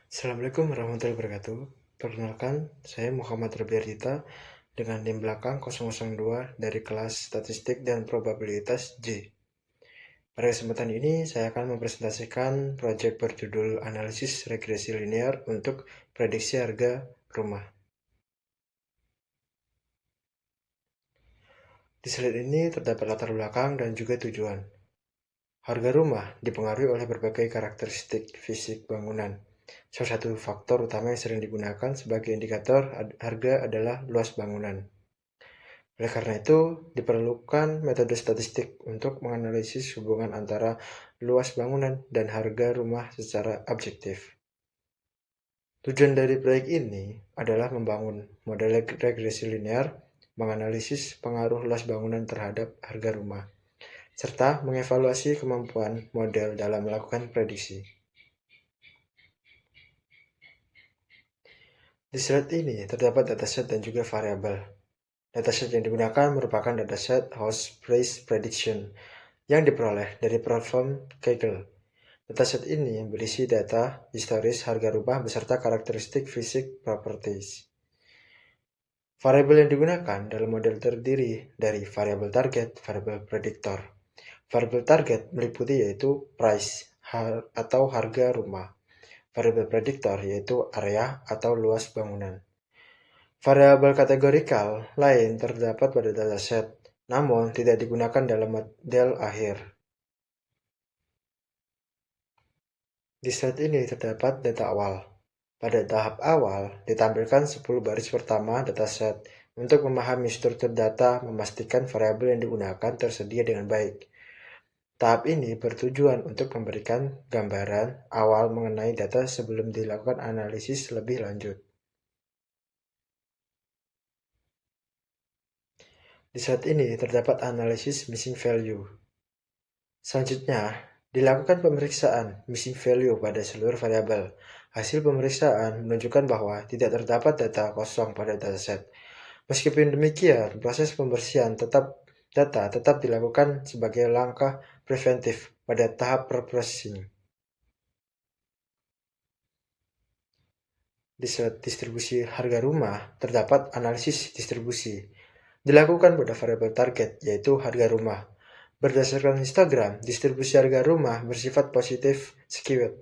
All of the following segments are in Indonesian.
Assalamualaikum warahmatullahi wabarakatuh. Perkenalkan, saya Muhammad Rabiardita dengan NIM belakang 002 dari kelas Statistik dan Probabilitas J. Pada kesempatan ini, saya akan mempresentasikan proyek berjudul Analisis Regresi Linear untuk Prediksi Harga Rumah. Di slide ini terdapat latar belakang dan juga tujuan. Harga rumah dipengaruhi oleh berbagai karakteristik fisik bangunan. Salah satu faktor utama yang sering digunakan sebagai indikator harga adalah luas bangunan. Oleh karena itu, diperlukan metode statistik untuk menganalisis hubungan antara luas bangunan dan harga rumah secara objektif. Tujuan dari proyek ini adalah membangun model regresi linear, menganalisis pengaruh luas bangunan terhadap harga rumah, serta mengevaluasi kemampuan model dalam melakukan prediksi. Di slide ini terdapat dataset dan juga variabel. Dataset yang digunakan merupakan dataset House Price Prediction yang diperoleh dari platform Kaggle. Dataset ini berisi data historis harga rumah beserta karakteristik fisik properties. Variabel yang digunakan dalam model terdiri dari variabel target, variabel prediktor. Variabel target meliputi yaitu price atau harga rumah. Variabel prediktor yaitu area atau luas bangunan. Variabel kategorikal lain terdapat pada dataset, namun tidak digunakan dalam model akhir. Di slide ini terdapat data awal. Pada tahap awal, ditampilkan 10 baris pertama dataset untuk memahami struktur data, memastikan variabel yang digunakan tersedia dengan baik. Tahap ini bertujuan untuk memberikan gambaran awal mengenai data sebelum dilakukan analisis lebih lanjut. Di slide ini terdapat analisis missing value. Selanjutnya, dilakukan pemeriksaan missing value pada seluruh variabel. Hasil pemeriksaan menunjukkan bahwa tidak terdapat data kosong pada dataset. Meskipun demikian, proses pembersihan data tetap dilakukan sebagai langkah preventif pada tahap pre-processing. Di slide distribusi harga rumah, terdapat analisis distribusi. Dilakukan pada variabel target, yaitu harga rumah. Berdasarkan histogram, distribusi harga rumah bersifat positif skewed,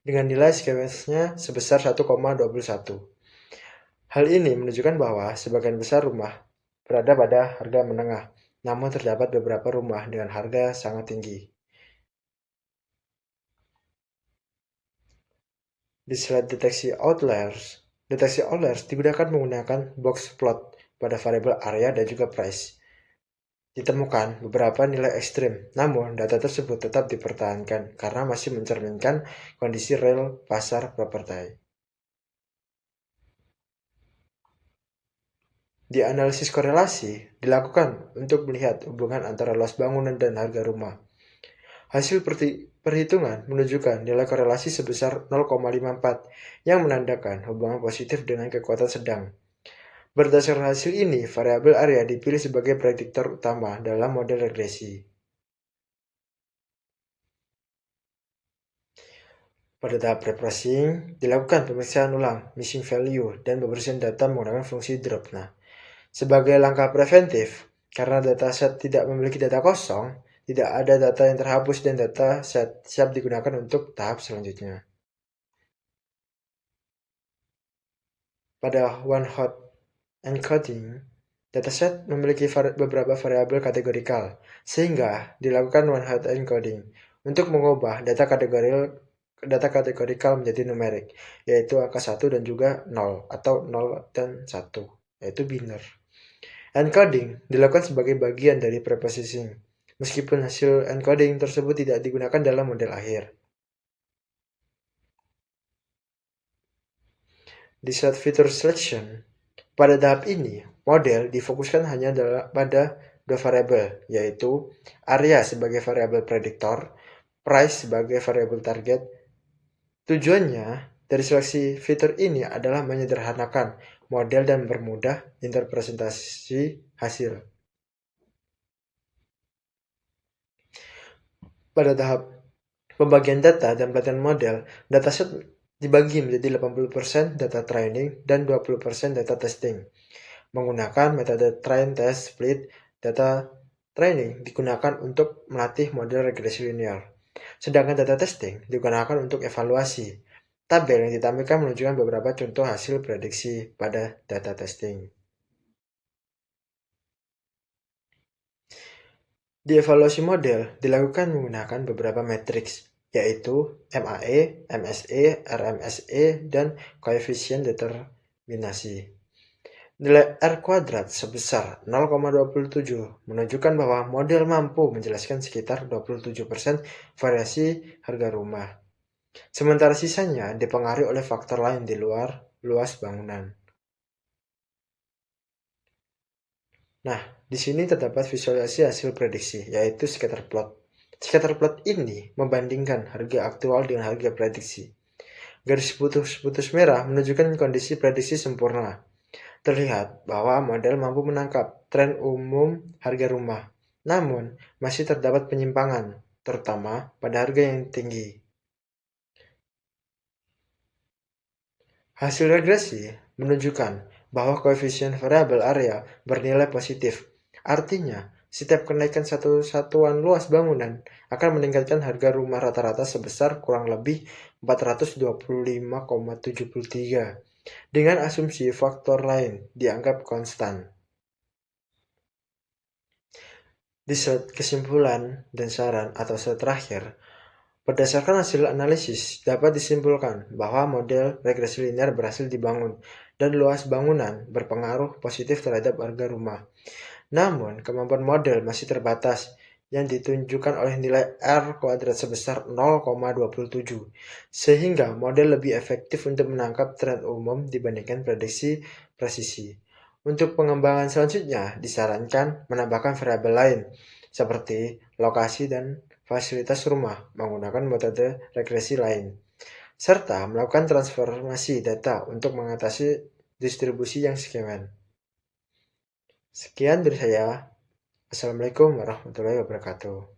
dengan nilai skewednya sebesar 1,21. Hal ini menunjukkan bahwa sebagian besar rumah berada pada harga menengah, namun terdapat beberapa rumah dengan harga sangat tinggi. Di slide deteksi outliers digunakan menggunakan box plot pada variabel area dan juga price. Ditemukan beberapa nilai ekstrim, namun data tersebut tetap dipertahankan karena masih mencerminkan kondisi real pasar properti. Di analisis korelasi dilakukan untuk melihat hubungan antara luas bangunan dan harga rumah. Hasil perhitungan menunjukkan nilai korelasi sebesar 0,54 yang menandakan hubungan positif dengan kekuatan sedang. Berdasarkan hasil ini, variabel area dipilih sebagai prediktor utama dalam model regresi. Pada tahap pre-processing, dilakukan pemeriksaan ulang missing value dan pembersihan data menggunakan fungsi drop. Sebagai langkah preventif, karena dataset tidak memiliki data kosong, tidak ada data yang terhapus dan data set siap digunakan untuk tahap selanjutnya. Pada one-hot encoding, dataset memiliki beberapa variabel kategorikal, sehingga dilakukan one-hot encoding untuk mengubah data kategorikal menjadi numerik, yaitu angka 1 dan juga 0, atau 0 dan 1, yaitu binary. Encoding dilakukan sebagai bagian dari preprocessing, meskipun hasil encoding tersebut tidak digunakan dalam model akhir. Di slide feature selection, pada tahap ini, model difokuskan hanya pada dua variabel, yaitu area sebagai variabel prediktor, price sebagai variabel target. Tujuannya dari seleksi fitur ini adalah menyederhanakan model dan mempermudah interpretasi hasil. Pada tahap pembagian data dan pelatihan model, dataset dibagi menjadi 80% data training dan 20% data testing. Menggunakan metode train, test, split, data training digunakan untuk melatih model regresi linear. Sedangkan data testing digunakan untuk evaluasi. Tabel yang ditampilkan menunjukkan beberapa contoh hasil prediksi pada data testing. Di evaluasi model dilakukan menggunakan beberapa matriks, yaitu MAE, MSE, RMSE, dan koefisien determinasi. Nilai R kuadrat sebesar 0,27 menunjukkan bahwa model mampu menjelaskan sekitar 27% variasi harga rumah. Sementara sisanya dipengaruhi oleh faktor lain di luar luas bangunan. Nah, di sini terdapat visualisasi hasil prediksi, yaitu scatter plot. Scatter plot ini membandingkan harga aktual dengan harga prediksi. Garis putus-putus merah menunjukkan kondisi prediksi sempurna. Terlihat bahwa model mampu menangkap tren umum harga rumah, namun masih terdapat penyimpangan, terutama pada harga yang tinggi. Hasil regresi menunjukkan bahwa koefisien variabel area bernilai positif. Artinya, setiap kenaikan satu satuan luas bangunan akan meningkatkan harga rumah rata-rata sebesar kurang lebih 425,73 dengan asumsi faktor lain dianggap konstan. Di slide kesimpulan dan saran atau slide terakhir, berdasarkan hasil analisis, dapat disimpulkan bahwa model regresi linear berhasil dibangun dan luas bangunan berpengaruh positif terhadap harga rumah. Namun, kemampuan model masih terbatas yang ditunjukkan oleh nilai R kuadrat sebesar 0,27, sehingga model lebih efektif untuk menangkap tren umum dibandingkan prediksi presisi. Untuk pengembangan selanjutnya, disarankan menambahkan variabel lain, seperti lokasi dan fasilitas rumah menggunakan metode regresi lain, serta melakukan transformasi data untuk mengatasi distribusi yang skeman. Sekian dari saya. Assalamualaikum warahmatullahi wabarakatuh.